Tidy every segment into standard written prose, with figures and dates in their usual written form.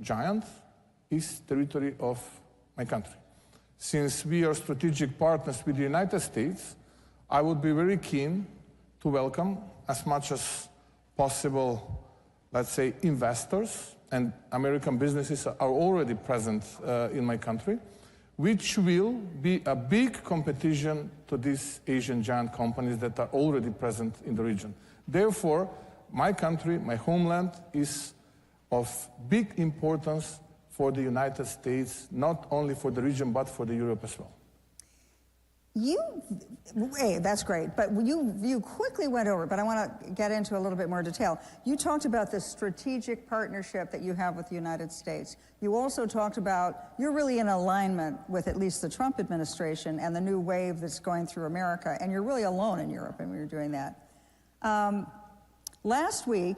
giant is territory of my country. Since we are strategic partners with the United States, I would be very keen to welcome as much as possible, let's say, investors, and American businesses are already present in my country, which will be a big competition to these Asian giant companies that are already present in the region. Therefore, my country, my homeland, is of big importance for the United States, not only for the region, but for the Europe as well. Hey, that's great, but you quickly went over, but I want to get into a little bit more detail. You talked about the strategic partnership that you have with the United States. You also talked about you're really in alignment with at least the Trump administration and the new wave that's going through America, and you're really alone in Europe when you're doing that. Last week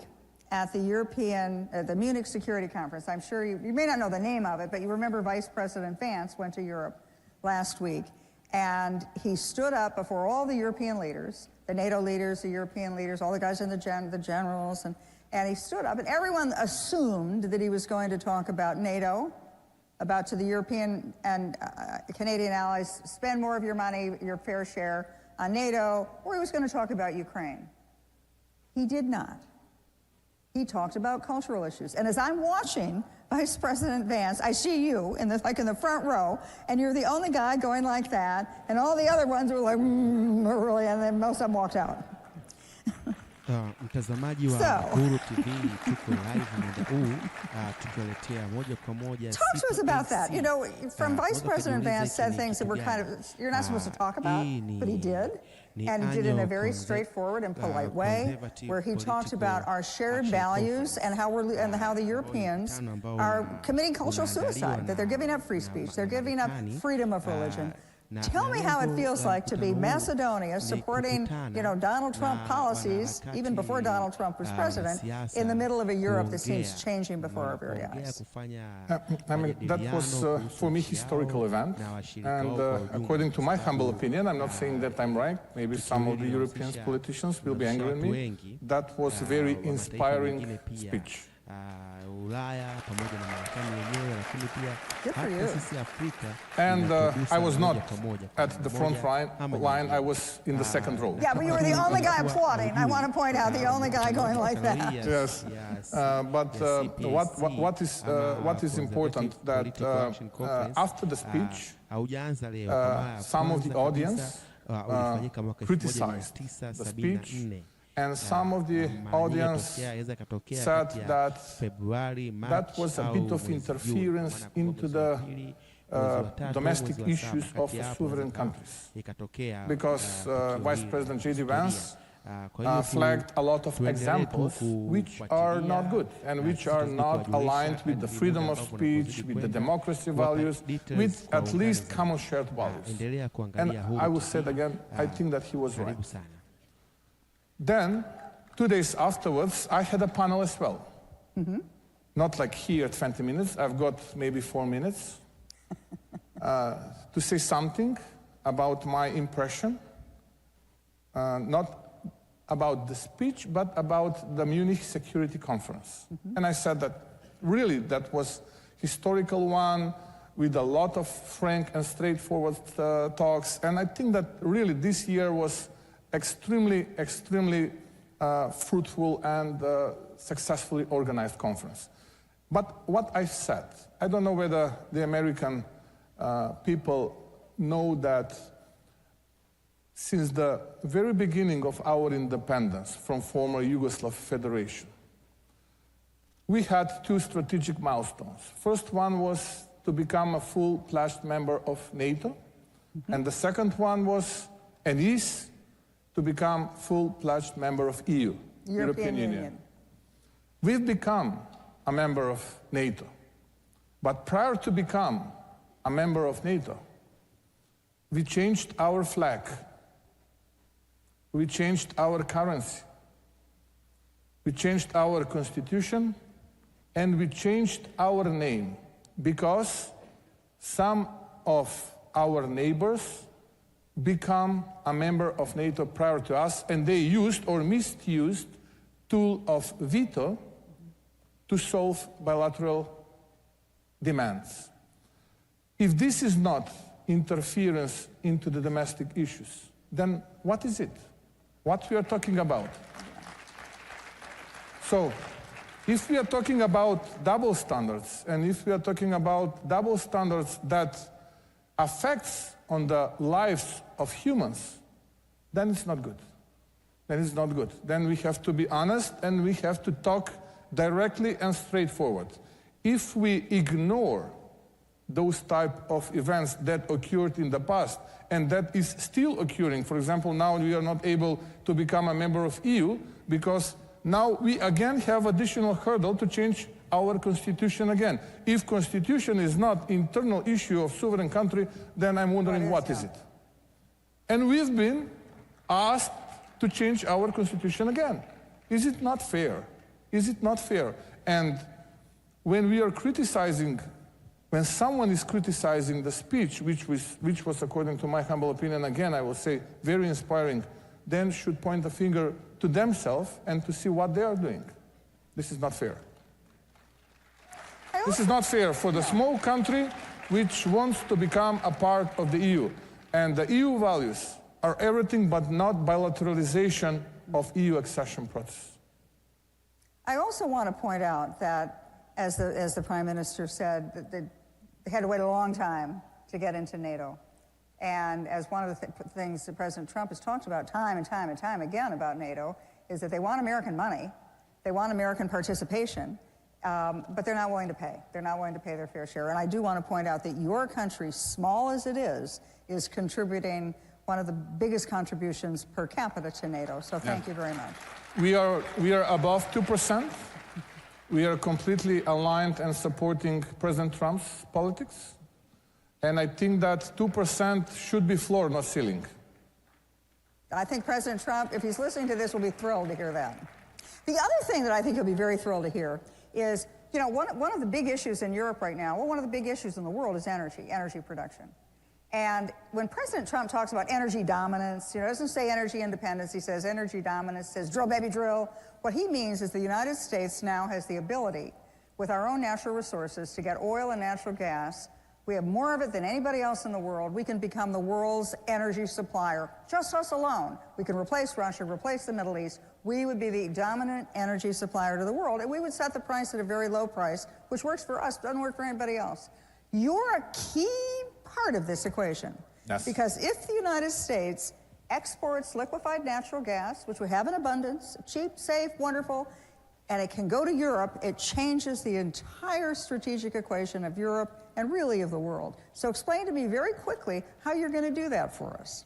at the Munich Security Conference, I'm sure you may not know the name of it, but you remember Vice President Vance went to Europe last week. And he stood up before all the European leaders, the NATO leaders, the European leaders, all the guys in the generals, and he stood up, and everyone assumed that he was going to talk about NATO, about to the European and Canadian allies, spend more of your money, your fair share on NATO, or he was going to talk about Ukraine. He did not. He talked about cultural issues. And as I'm watching Vice President Vance, I see you in the front row, and you're the only guy going like that, and all the other ones were like, really, and then most of them walked out. Mtazamaji wa Uhuru TV, tuko live muda huu tukiletea moja kwa moja. Talk to us about that. You know, from Vice President Vance said things that were kind of, you're not supposed to talk about, but he did. And he did it in a very straightfortard and polite way, where he talked about our shared values and how the Europeans are committing cultural suicide, that they're giving up free speech, they're giving up freedom of religion. Tell me how it feels like to be Macedonia supporting, you know, Donald Trump policies, even before Donald Trump was president, in the middle of a Europe that seems changing before our very eyes. I mean, that was, for me, historical event. And according to my humble opinion, I'm not saying that I'm right. Maybe some of the European politicians will be angry at me. That was a very inspiring speech. And I was not at the front line, I was in the second row. Yeah, but you were the only guy applauding. I want to point out, the only guy going like that. Yes, but what is important that after the speech, some of the audience criticized the speech. And some of the audience said that that was a bit of interference into the domestic issues of sovereign countries. Because Vice President J.D. Vance flagged a lot of examples which are not good and which are not aligned with the freedom of speech, with the democracy values, with at least common shared values. And I will say it again, I think that he was right. Then, 2 days afterwards, I had a panel as well. Not like here, 20 minutes. I've got maybe 4 minutes to say something about my impression, not about the speech, but about the Munich Security Conference. And I said that really that was historical one with a lot of frank and straightforward talks. And I think that really this year was extremely fruitful and successfully organized conference. But what I said, I don't know whether the American people know that since the very beginning of our independence from former Yugoslav Federation, we had 2 strategic milestones. First one was to become a full-fledged member of NATO, and the second one was, and is, to become full-fledged member of EU, European Union. We've become a member of NATO. But prior to become a member of NATO, we changed our flag. We changed our currency. We changed our constitution, and we changed our name because some of our neighbors become a member of NATO prior to us, and they used or misused tool of veto to solve bilateral demands. If this is not interference into the domestic issues, then what is it? What we are talking about? So, if we are talking about double standards, and if we are talking about double standards that affects on the lives of humans, then it's not good. Then it's not good. Then we have to be honest and we have to talk directly and straightforward. If we ignore those type of events that occurred in the past and that is still occurring, for example, now we are not able to become a member of EU because now we again have additional hurdle to change our constitution again. If constitution is not internal issue of sovereign country, then I'm wondering what is it? And we've been asked to change our constitution again. Is it not fair? Is it not fair? And when we are criticizing, when someone is criticizing the speech, which was, according to my humble opinion, again, I will say, very inspiring, then should point the finger to themselves and to see what they are doing. This is not fair. This is not fair for the small country which wants to become a part of the EU. And the EU values are everything but not bilateralization of EU accession process. I also want to point out that, as the Prime Minister said, that they had to wait a long time to get into NATO. And as one of the things that President Trump has talked about time and time and time again about NATO is that they want American money, they want American participation, but they're not willing to pay. They're not willing to pay their fair share. And I do want to point out that your country, small as it is contributing one of the biggest contributions per capita to NATO. So thank you very much. We are above 2%. We are completely aligned and supporting President Trump's politics. And I think that 2% should be floor, not ceiling. I think President Trump, if he's listening to this, will be thrilled to hear that. The other thing that I think he'll be very thrilled to hear is, you know, one of the big issues in Europe right now, well, one of the big issues in the world is energy production. And when President Trump talks about energy dominance, you know, doesn't say energy independence, he says energy dominance, says drill, baby, drill. What he means is the United States now has the ability, with our own natural resources, to get oil and natural gas. We have more of it than anybody else in the world. We can become the world's energy supplier, just us alone. We can replace Russia, replace the Middle East. We would be the dominant energy supplier to the world, and we would set the price at a very low price, which works for us, doesn't work for anybody else. You're a key part of this equation. Yes. Because if the United States exports liquefied natural gas, which we have in abundance, cheap, safe, wonderful, and it can go to Europe, it changes the entire strategic equation of Europe and really of the world. So explain to me very quickly how you're going to do that for us.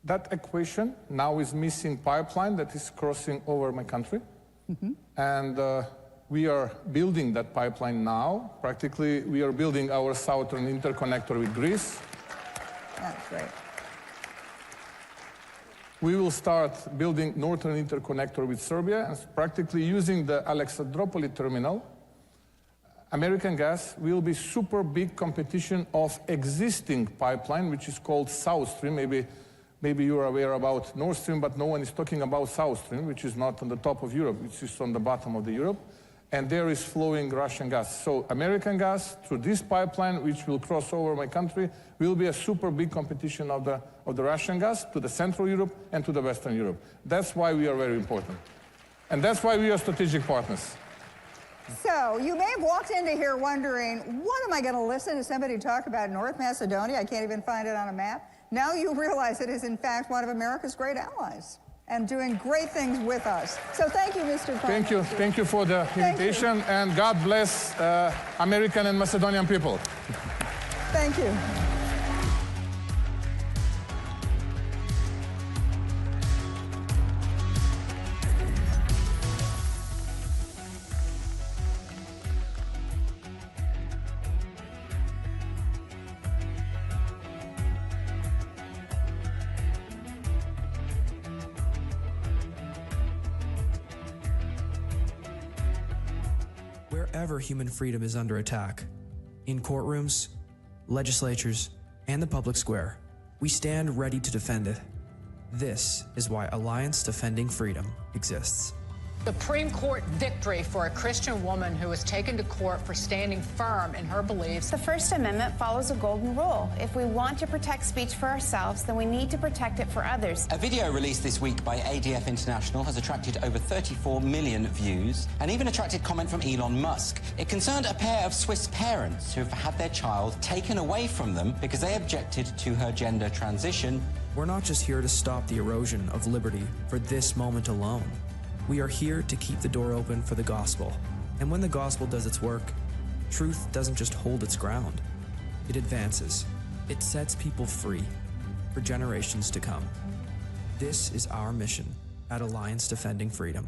That equation now is missing pipeline that is crossing over my country. Mm-hmm. And we are building that pipeline now. Practically, we are building our southern interconnector with Greece. That's great. We will start building northern interconnector with Serbia, and practically using the Alexandropoli terminal. American gas will be super big competition of existing pipeline, which is called South Stream. Maybe you are aware about Nord Stream, but no one is talking about South Stream, which is not on the top of Europe, which is on the bottom of the Europe. And there is flowing Russian gas. So American gas through this pipeline, which will cross over my country, will be a super big competition of the Russian gas to the Central Europe and to the Western Europe. That's why we are very important. And that's why we are strategic partners. So you may have walked into here wondering, what am I going to listen to somebody talk about North Macedonia? I can't even find it on a map. Now you realize it is in fact one of America's great allies and doing great things with us. So thank you, Mr. Prime Minister. Thank you for the invitation, and God bless American and Macedonian people. Thank you. Wherever human freedom is under attack, in courtrooms, legislatures, and the public square, we stand ready to defend it. This is why Alliance Defending Freedom exists. Supreme Court victory for a Christian woman who was taken to court for standing firm in her beliefs. The First Amendment follows a golden rule. If we want to protect speech for ourselves, then we need to protect it for others. A video released this week by ADF International has attracted over 34 million views and even attracted comment from Elon Musk. It concerned a pair of Swiss parents who have had their child taken away from them because they objected to her gender transition. We're not just here to stop the erosion of liberty for this moment alone. We are here to keep the door open for the gospel. And when the gospel does its work, truth doesn't just hold its ground. It advances. It sets people free for generations to come. This is our mission at Alliance Defending Freedom.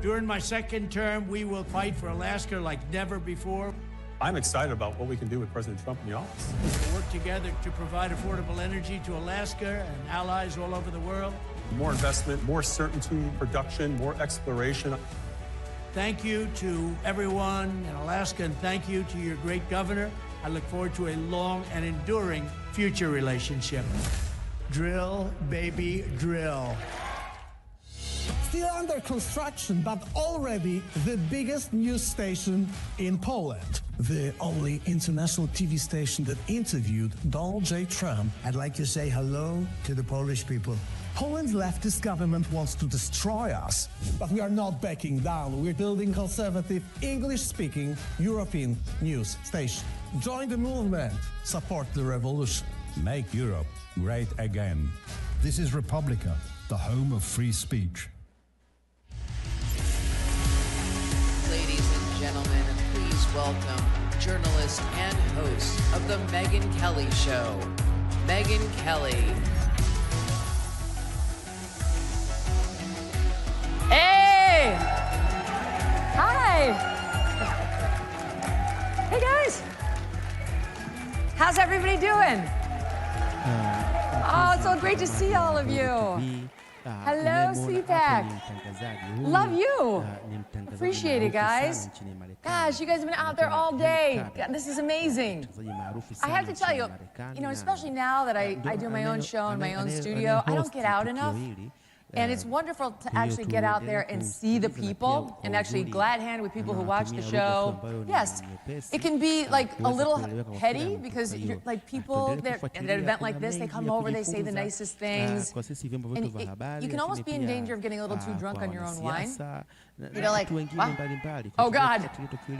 During my second term, we will fight for Alaska like never before. I'm excited about what we can do with President Trump in the office. We'll work together to provide affordable energy to Alaska and allies all over the world. More investment, more certainty, production, more exploration. Thank you to everyone in Alaska, and thank you to your great governor. I look forward to a long and enduring future relationship. Drill, baby, drill. Still under construction, but already the biggest news station in Poland. The only international TV station that interviewed Donald J. Trump. I'd like to say hello to the Polish people. Poland's leftist government wants to destroy us, but we are not backing down. We're building conservative, English-speaking European news station. Join the movement. Support the revolution. Make Europe great again. This is Republica, the home of free speech. Ladies and gentlemen, please welcome journalist and host of the Megyn Kelly Show, Megyn Kelly. Hey! Hi! Hey guys! How's everybody doing? Oh, it's so great to see all of you. Hello, CPAC. Love you. Appreciate it, guys. Gosh, you guys have been out there all day. God, this is amazing. I have to tell you, especially now that I do my own show in my own studio, I don't get out enough. And it's wonderful to actually get out there and see the people and actually glad hand with people who watch the show. Yes, it can be like a little heady because you're like people that at an event like this, they come over, they say the nicest things. And you can almost be in danger of getting a little too drunk on your own wine. Like, wow. Oh God,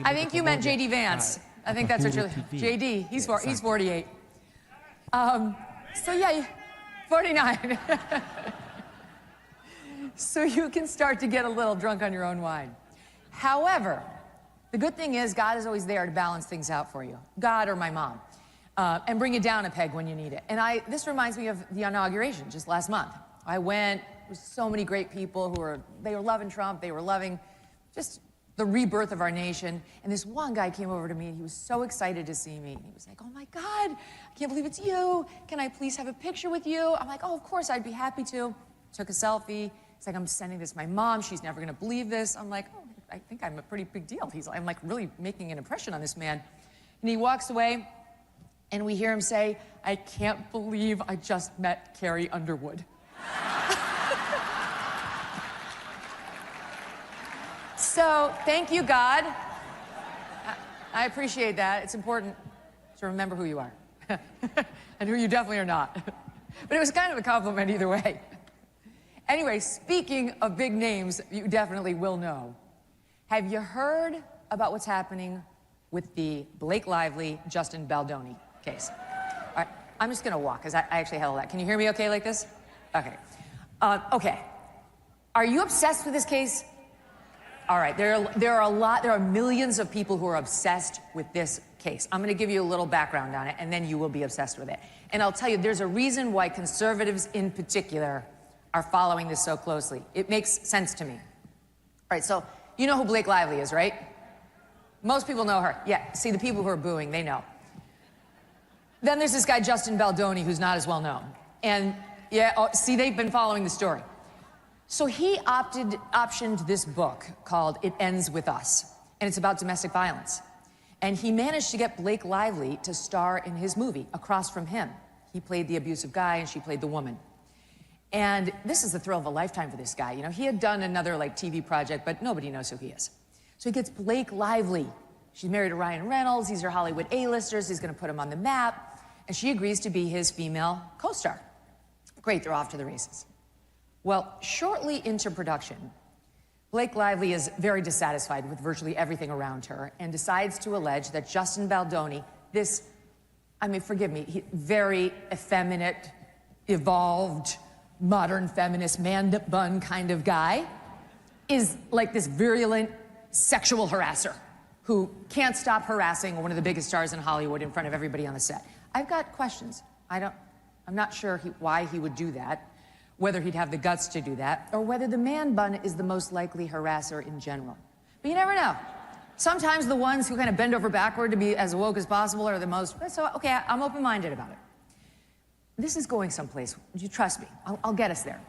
I think you meant JD Vance. I think that's what you're, JD, he's 48. So yeah, 49. So you can start to get a little drunk on your own wine. However, the good thing is God is always there to balance things out for you, God or my mom, and bring it down a peg when you need it. And this reminds me of the inauguration just last month. I went with so many great people they were loving Trump, they were loving just the rebirth of our nation. And this one guy came over to me and he was so excited to see me. He was like, oh my God, I can't believe it's you. Can I please have a picture with you? I'm like, oh, of course, I'd be happy to. Took a selfie. It's like, I'm sending this to my mom. She's never going to believe this. I'm like, oh, I think I'm a pretty big deal. I'm like really making an impression on this man. And he walks away, and we hear him say, I can't believe I just met Carrie Underwood. So, thank you, God. I appreciate that. It's important to remember who you are and who you definitely are not. But it was kind of a compliment either way. Anyway, speaking of big names you definitely will know, have you heard about what's happening with the Blake Lively, Justin Baldoni case? All right, I'm just gonna walk, because I actually held that. Can you hear me okay like this? Okay. Okay. Are you obsessed with this case? All right, there are millions of people who are obsessed with this case. I'm gonna give you a little background on it, and then you will be obsessed with it. And I'll tell you, there's a reason why conservatives in particular are following this so closely. It makes sense to me. All right, so you know who Blake Lively is, right? Most people know her. Yeah, see, the people who are booing, they know. Then there's this guy, Justin Baldoni, who's not as well known. And yeah, see, they've been following the story. So he optioned this book called It Ends With Us, and it's about domestic violence. And he managed to get Blake Lively to star in his movie, across from him. He played the abusive guy, and she played the woman. And this is the thrill of a lifetime for this guy. You know, he had done another like TV project, but nobody knows who he is. So he gets Blake Lively. She's married to Ryan Reynolds. These are Hollywood A-listers. He's going to put him on the map. And she agrees to be his female co-star. Great, they're off to the races. Well, shortly into production, Blake Lively is very dissatisfied with virtually everything around her and decides to allege that Justin Baldoni, this, I mean, forgive me, very effeminate, evolved, modern feminist man bun kind of guy, is like this virulent sexual harasser who can't stop harassing one of the biggest stars in Hollywood in front of everybody on the set. I've got questions. I'm not sure why he would do that, whether he'd have the guts to do that, or whether the man bun is the most likely harasser in general. But you never know. Sometimes the ones who kind of bend over backward to be as woke as possible are the most, so okay, I'm open-minded about it. This is going someplace. You trust me. I'll get us there.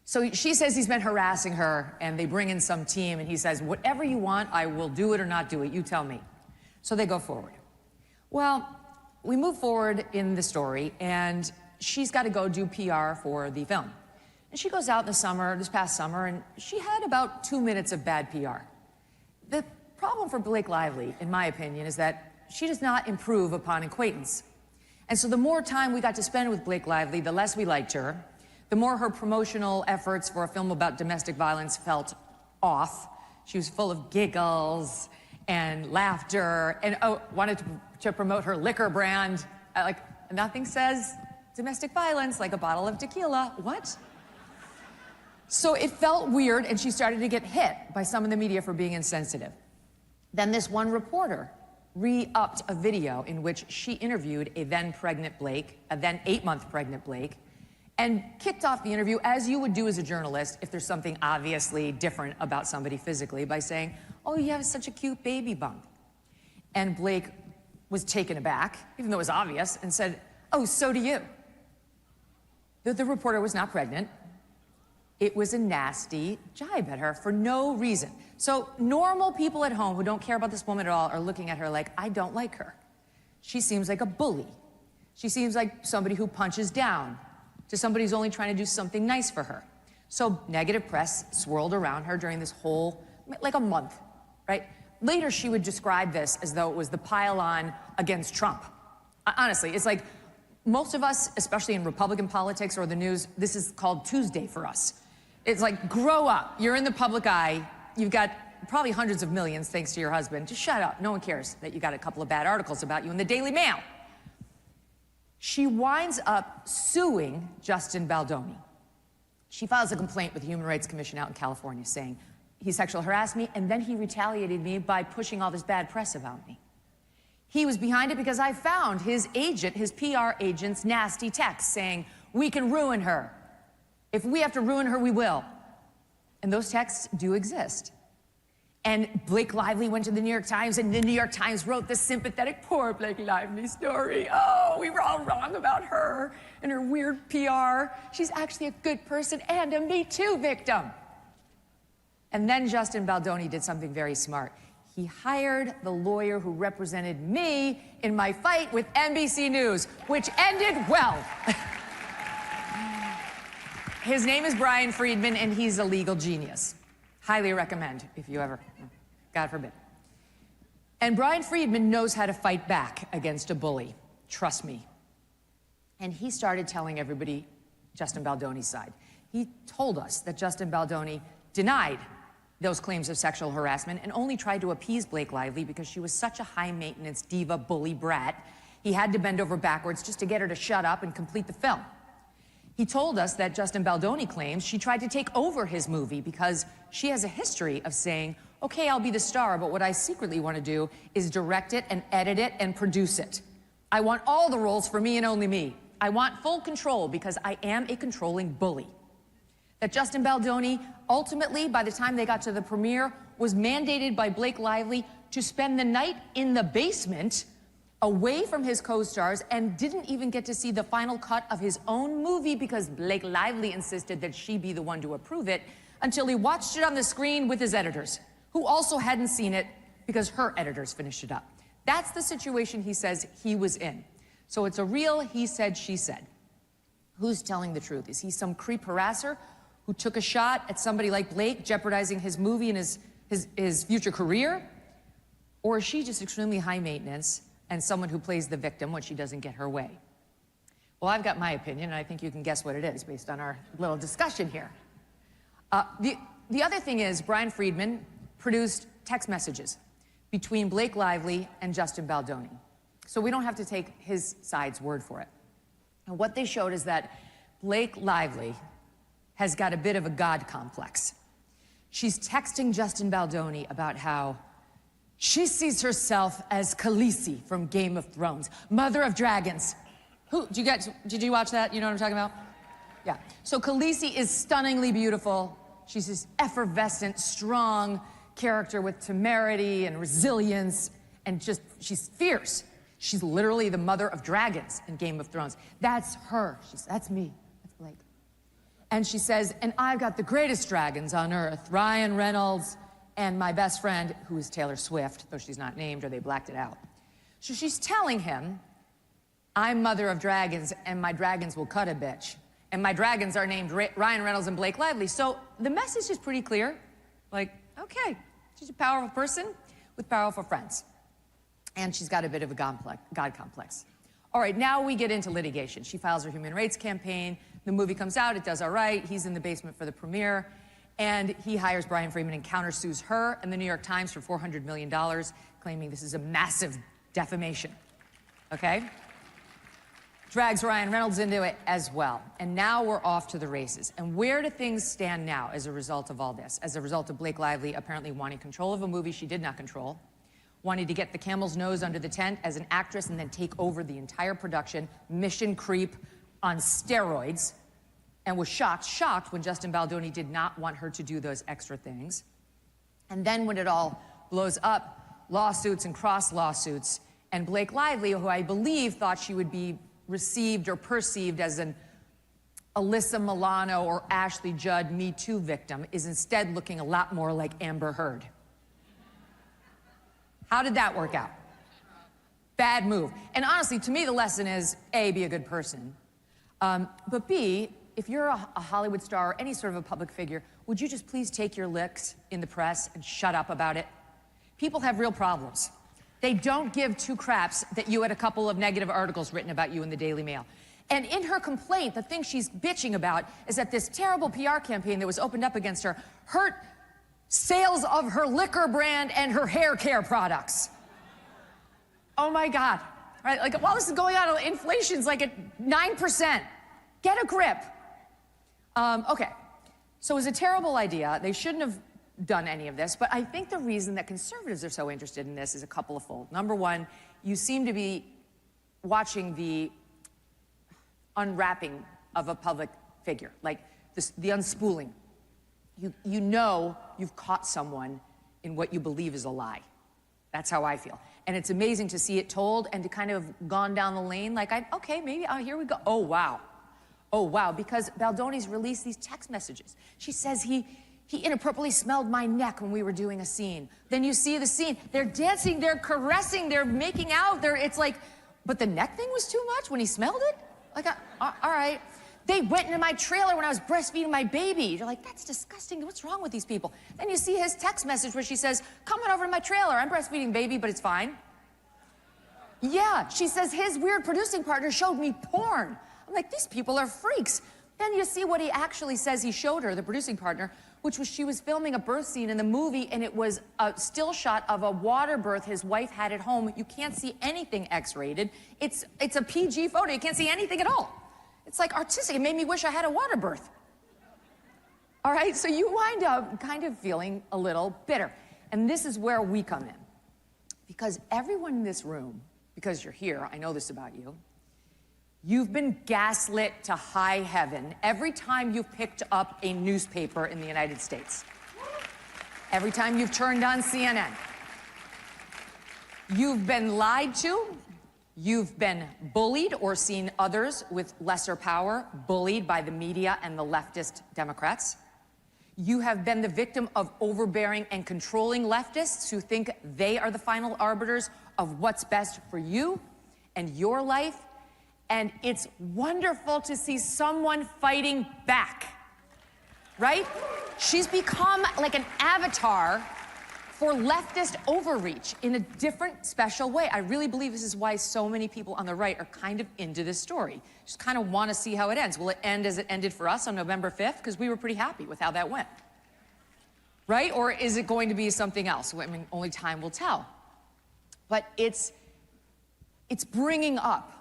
So she says he's been harassing her, and they bring in some team, and he says, whatever you want, I will do it or not do it. You tell me. So they go forward. Well, we move forward in the story, and she's got to go do PR for the film. And she goes out in the summer, this past summer, and she had about 2 minutes of bad PR. The problem for Blake Lively, in my opinion, is that she does not improve upon acquaintance. And so the more time we got to spend with Blake Lively, the less we liked her, the more her promotional efforts for a film about domestic violence felt off. She was full of giggles and laughter and wanted to promote her liquor brand. Like, nothing says domestic violence like a bottle of tequila. What? So it felt weird, and she started to get hit by some of the media for being insensitive. Then this one reporter re-upped a video in which she interviewed a then pregnant Blake, a then 8-month pregnant Blake, and kicked off the interview as you would do as a journalist if there's something obviously different about somebody physically by saying, oh, you have such a cute baby bump. And Blake was taken aback, even though it was obvious, and said, oh, so do you. The reporter was not pregnant. It was a nasty jibe at her for no reason. So normal people at home who don't care about this woman at all are looking at her like, I don't like her. She seems like a bully. She seems like somebody who punches down to somebody who's only trying to do something nice for her. So negative press swirled around her during this whole, like a month, right? Later, she would describe this as though it was the pile-on against Trump. Honestly, it's like most of us, especially in Republican politics or the news, this is called Tuesday for us. It's like, grow up. You're in the public eye. You've got probably hundreds of millions thanks to your husband. Just shut up. No one cares that you got a couple of bad articles about you in the Daily Mail. She winds up suing Justin Baldoni. She files a complaint with the Human Rights Commission out in California saying he sexually harassed me and then he retaliated me by pushing all this bad press about me. He was behind it because I found his agent, his PR agent's nasty text saying, we can ruin her. If we have to ruin her, we will. And those texts do exist. And Blake Lively went to the New York Times, and the New York Times wrote this sympathetic, poor Blake Lively story. Oh, we were all wrong about her and her weird PR. She's actually a good person and a Me Too victim. And then Justin Baldoni did something very smart. He hired the lawyer who represented me in my fight with NBC News, which ended well. His name is Brian Friedman, and he's a legal genius. Highly recommend if you ever, God forbid. And Brian Friedman knows how to fight back against a bully. Trust me. And he started telling everybody Justin Baldoni's side. He told us that Justin Baldoni denied those claims of sexual harassment and only tried to appease Blake Lively because she was such a high-maintenance diva bully brat. He had to bend over backwards just to get her to shut up and complete the film. He told us that Justin Baldoni claims she tried to take over his movie because she has a history of saying, okay, I'll be the star, but what I secretly want to do is direct it and edit it and produce it. I want all the roles for me and only me. I want full control because I am a controlling bully. That Justin Baldoni, ultimately, by the time they got to the premiere, was mandated by Blake Lively to spend the night in the basement away from his co-stars and didn't even get to see the final cut of his own movie because Blake Lively insisted that she be the one to approve it until he watched it on the screen with his editors, who also hadn't seen it because her editors finished it up. That's the situation he says he was in. So it's a real he said, she said. Who's telling the truth? Is he some creep harasser who took a shot at somebody like Blake, jeopardizing his movie and his future career? Or is she just extremely high maintenance and someone who plays the victim when she doesn't get her way? Well, I've got my opinion, and I think you can guess what it is based on our little discussion here. The other thing is Brian Friedman produced text messages between Blake Lively and Justin Baldoni. So we don't have to take his side's word for it. And what they showed is that Blake Lively has got a bit of a God complex. She's texting Justin Baldoni about how she sees herself as Khaleesi from Game of Thrones, mother of dragons. Did you watch that? You know what I'm talking about? Yeah. So Khaleesi is stunningly beautiful. She's this effervescent, strong character with temerity and resilience, and she's fierce. She's literally the mother of dragons in Game of Thrones. That's her. That's me. That's Blake. And she says, and I've got the greatest dragons on earth, Ryan Reynolds and my best friend, who is Taylor Swift, though she's not named or they blacked it out. So she's telling him, I'm mother of dragons and my dragons will cut a bitch. And my dragons are named Ryan Reynolds and Blake Lively. So the message is pretty clear. Like, okay, she's a powerful person with powerful friends. And she's got a bit of a God complex. All right, now we get into litigation. She files her human rights campaign. The movie comes out, it does all right. He's in the basement for the premiere. And he hires Brian Friedman and countersues her and the New York Times for $400 million, claiming this is a massive defamation. Okay? Drags Ryan Reynolds into it as well. And now we're off to the races. And where do things stand now as a result of all this? As a result of Blake Lively apparently wanting control of a movie she did not control, wanting to get the camel's nose under the tent as an actress and then take over the entire production, mission creep on steroids, and was shocked when Justin Baldoni did not want her to do those extra things. And then when it all blows up, lawsuits and cross lawsuits, and Blake Lively, who I believe thought she would be received or perceived as an Alyssa Milano or Ashley Judd Me Too victim, is instead looking a lot more like Amber Heard. How did that work out? Bad move. And honestly, to me, the lesson is, A, be a good person. But B, if you're a Hollywood star or any sort of a public figure, would you just please take your licks in the press and shut up about it? People have real problems. They don't give two craps that you had a couple of negative articles written about you in the Daily Mail. And in her complaint, the thing she's bitching about is that this terrible PR campaign that was opened up against her hurt sales of her liquor brand and her hair care products. Oh my God. Right? Like, while this is going on, inflation's like at 9%. Get a grip. Okay. So it was a terrible idea. They shouldn't have done any of this, but I think the reason that conservatives are so interested in this is a couple of fold. Number one, you seem to be watching the unwrapping of a public figure, like the unspooling. You know you've caught someone in what you believe is a lie. That's how I feel. And it's amazing to see it told and to kind of gone down the lane like, okay, maybe, here we go. Oh, wow. Oh, wow, because Baldoni's released these text messages. She says he inappropriately smelled my neck when we were doing a scene. Then you see the scene. They're dancing, they're caressing, they're making out. It's like, but the neck thing was too much when he smelled it? Like, all right. They went into my trailer when I was breastfeeding my baby. You're like, that's disgusting. What's wrong with these people? Then you see his text message where she says, come on over to my trailer. I'm breastfeeding baby, but it's fine. Yeah, she says his weird producing partner showed me porn. I'm like, these people are freaks. Then you see what he actually says he showed her, the producing partner, which was she was filming a birth scene in the movie, and it was a still shot of a water birth his wife had at home. You can't see anything X-rated. It's a PG photo. You can't see anything at all. It's like artistic. It made me wish I had a water birth. All right, so you wind up kind of feeling a little bitter. And this is where we come in. Because everyone in this room, because you're here, I know this about you, you've been gaslit to high heaven every time you've picked up a newspaper in the United States. Every time you've turned on CNN. You've been lied to. You've been bullied or seen others with lesser power bullied by the media and the leftist Democrats. You have been the victim of overbearing and controlling leftists who think they are the final arbiters of what's best for you and your life. And it's wonderful to see someone fighting back, right? She's become like an avatar for leftist overreach in a different, special way. I really believe this is why so many people on the right are kind of into this story. Just kind of want to see how it ends. Will it end as it ended for us on November 5th? Because we were pretty happy with how that went, right? Or is it going to be something else? I mean, only time will tell. But it's bringing up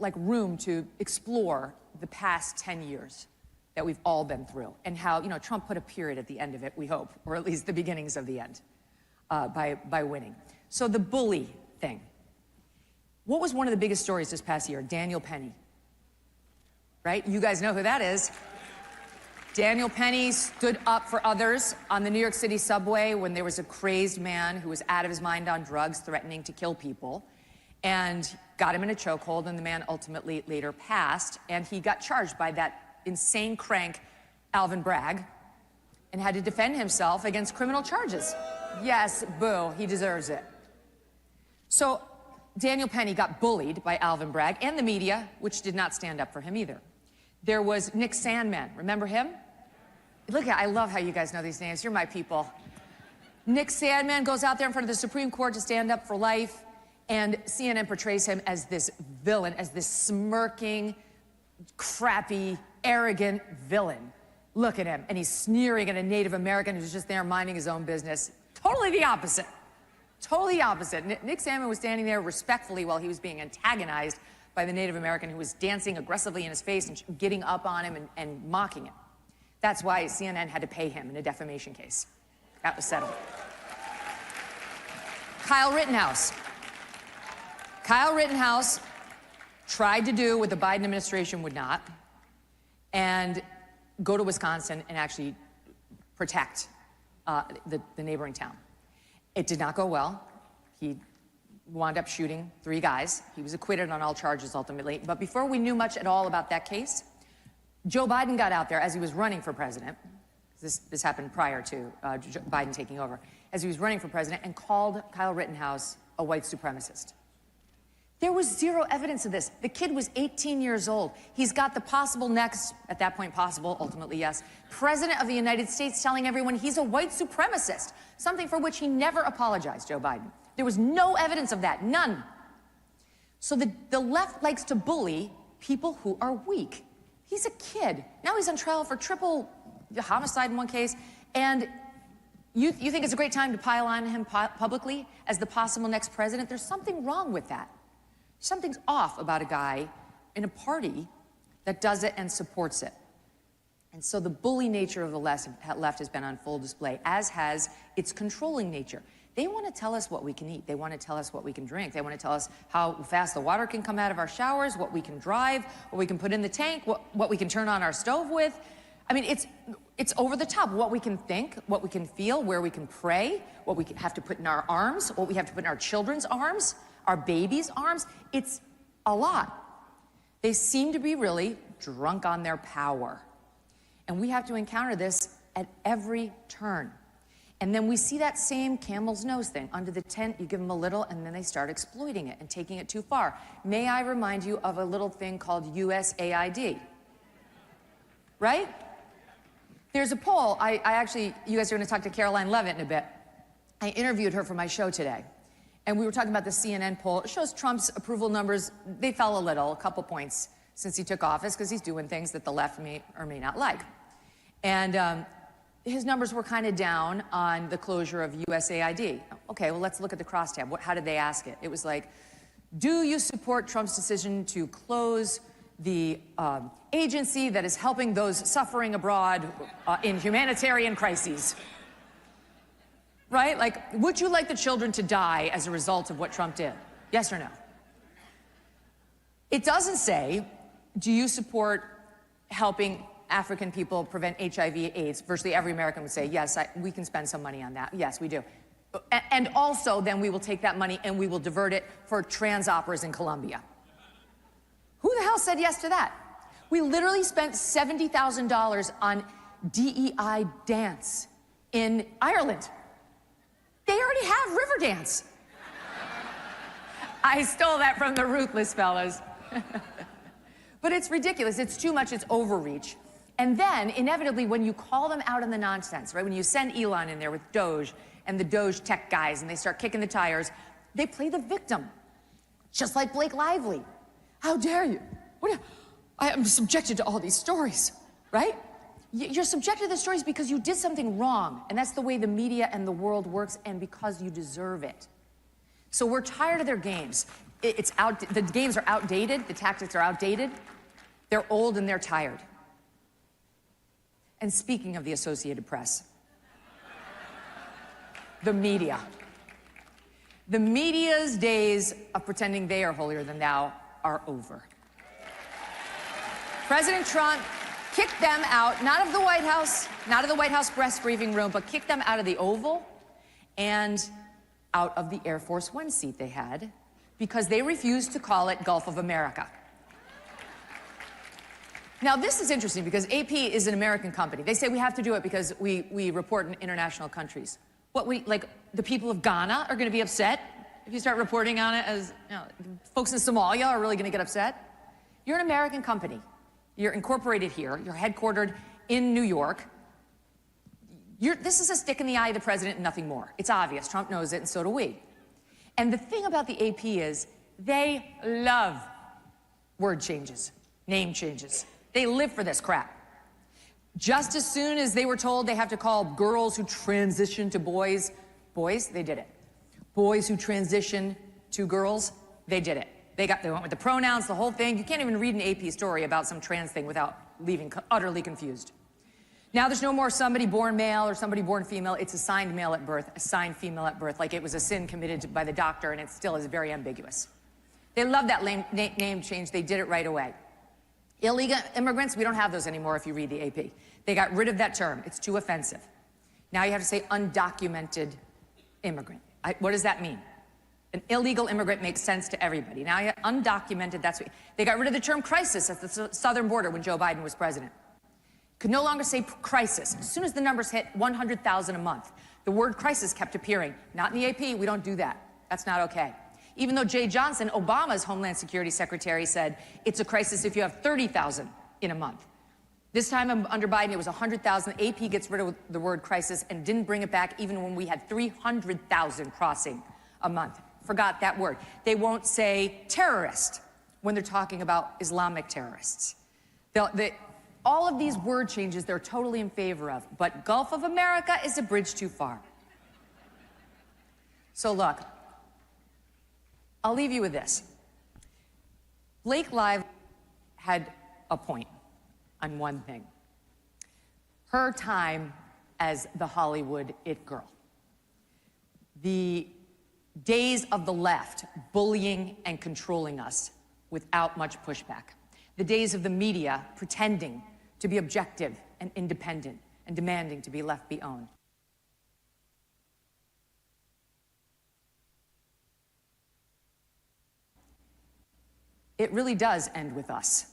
like room to explore the past 10 years that we've all been through, and how, you know, Trump put a period at the end of it, we hope, or at least the beginnings of the end, by winning. So the bully thing. What was one of the biggest stories this past year? Daniel Penny, right? You guys know who that is. Daniel Penny stood up for others on the New York City subway when there was a crazed man who was out of his mind on drugs threatening to kill people, and got him in a chokehold, and the man ultimately later passed, and he got charged by that insane crank, Alvin Bragg, and had to defend himself against criminal charges. Yes, boo, he deserves it. So Daniel Penny got bullied by Alvin Bragg and the media, which did not stand up for him either. There was Nick Sandmann, remember him? Look at, I love how you guys know these names, you're my people. Nick Sandmann goes out there in front of the Supreme Court to stand up for life, and CNN portrays him as this villain, as this smirking, crappy, arrogant villain. Look at him, and he's sneering at a Native American who's just there minding his own business. Totally the opposite. Totally the opposite. Nick Sandmann was standing there respectfully while he was being antagonized by the Native American who was dancing aggressively in his face and getting up on him and mocking him. That's why CNN had to pay him in a defamation case. That was settled. Kyle Rittenhouse. Kyle Rittenhouse tried to do what the Biden administration would not, and go to Wisconsin and actually protect the neighboring town. It did not go well. He wound up shooting 3 guys. He was acquitted on all charges ultimately. But before we knew much at all about that case, Joe Biden got out there as he was running for president. This happened prior to Biden taking over. As he was running for president, and called Kyle Rittenhouse a white supremacist. There was zero evidence of this. The kid was 18 years old. He's got the possible next, at that point possible, ultimately yes, president of the United States telling everyone he's a white supremacist, something for which he never apologized, Joe Biden. There was no evidence of that, none. So the left likes to bully people who are weak. He's a kid. Now he's on trial for triple homicide in one case, and you think it's a great time to pile on him publicly as the possible next president? There's something wrong with that. Something's off about a guy in a party that does it and supports it. And so the bully nature of the left has been on full display, as has its controlling nature. They want to tell us what we can eat. They want to tell us what we can drink. They want to tell us how fast the water can come out of our showers, what we can drive, what we can put in the tank, what we can turn on our stove with. I mean, it's over the top. What we can think, what we can feel, where we can pray, what we have to put in our arms, what we have to put in our children's arms, our babies' arms. It's a lot. They seem to be really drunk on their power. And we have to encounter this at every turn. And then we see that same camel's nose thing. Under the tent, you give them a little, and then they start exploiting it and taking it too far. May I remind you of a little thing called USAID? Right? There's a poll. I actually, you guys are going to talk to Karoline Leavitt in a bit. I interviewed her for my show today. And we were talking about the CNN poll. It shows Trump's approval numbers. They fell a couple points since he took office, because he's doing things that the left may or may not like. And his numbers were kind of down on the closure of USAID. Okay, well, let's look at the crosstab. How did they ask it? It was like, do you support Trump's decision to close the agency that is helping those suffering abroad in humanitarian crises? Right? Like, would you like the children to die as a result of what Trump did? Yes or no? It doesn't say, do you support helping African people prevent HIV/AIDS? Virtually every American would say, yes, we can spend some money on that. Yes, we do. And also, then we will take that money and we will divert it for trans operas in Colombia. Who the hell said yes to that? We literally spent $70,000 on DEI dance in Ireland. They already have Riverdance. I stole that from the Ruthless fellas. But it's ridiculous. It's too much. It's overreach. And then, inevitably, when you call them out on the nonsense, right, when you send Elon in there with Doge and the Doge tech guys and they start kicking the tires, they play the victim, just like Blake Lively. How dare you? I am subjected to all these stories, right? You're subjected to the stories because you did something wrong, and that's the way the media and the world works, and because you deserve it. So we're tired of their games. The games are outdated, the tactics are outdated, they're old and they're tired. And speaking of the Associated Press, the media. The media's days of pretending they are holier than thou are over. President Trump kicked them out, not of the White House, not of the White House press briefing room, but kicked them out of the Oval and out of the Air Force One seat they had because they refused to call it Gulf of America. Now, this is interesting because AP is an American company. They say we have to do it because we report in international countries. Like, the people of Ghana are going to be upset if you start reporting on it as, folks in Somalia are really going to get upset. You're an American company. You're incorporated here. You're headquartered in New York. This is a stick in the eye of the president and nothing more. It's obvious. Trump knows it, and so do we. And the thing about the AP is they love word changes, name changes. They live for this crap. Just as soon as they were told they have to call girls who transition to boys, boys, they did it. Boys who transition to girls, they did it. They went with the pronouns, the whole thing. You can't even read an AP story about some trans thing without leaving utterly confused. Now there's no more somebody born male or somebody born female. It's assigned male at birth, assigned female at birth, like it was a sin committed by the doctor, and it still is very ambiguous. They love that name change. They did it right away. Illegal immigrants, we don't have those anymore if you read the AP. They got rid of that term. It's too offensive. Now you have to say undocumented immigrant. What does that mean? An illegal immigrant makes sense to everybody. Now you have undocumented, that's what. They got rid of the term crisis at the southern border when Joe Biden was president. Could no longer say crisis. As soon as the numbers hit 100,000 a month, the word crisis kept appearing. Not in the AP, we don't do that. That's not okay. Even though Jay Johnson, Obama's Homeland Security Secretary, said it's a crisis if you have 30,000 in a month. This time under Biden, it was 100,000. AP gets rid of the word crisis and didn't bring it back even when we had 300,000 crossing a month. Forgot that word. They won't say terrorist when they're talking about Islamic terrorists. All of these word changes they're totally in favor of, but Gulf of America is a bridge too far. So look, I'll leave you with this. Blake Lively had a point on one thing. Her time as the Hollywood it girl. The days of the left bullying and controlling us without much pushback. The days of the media pretending to be objective and independent and demanding to be left be owned. It really does end with us.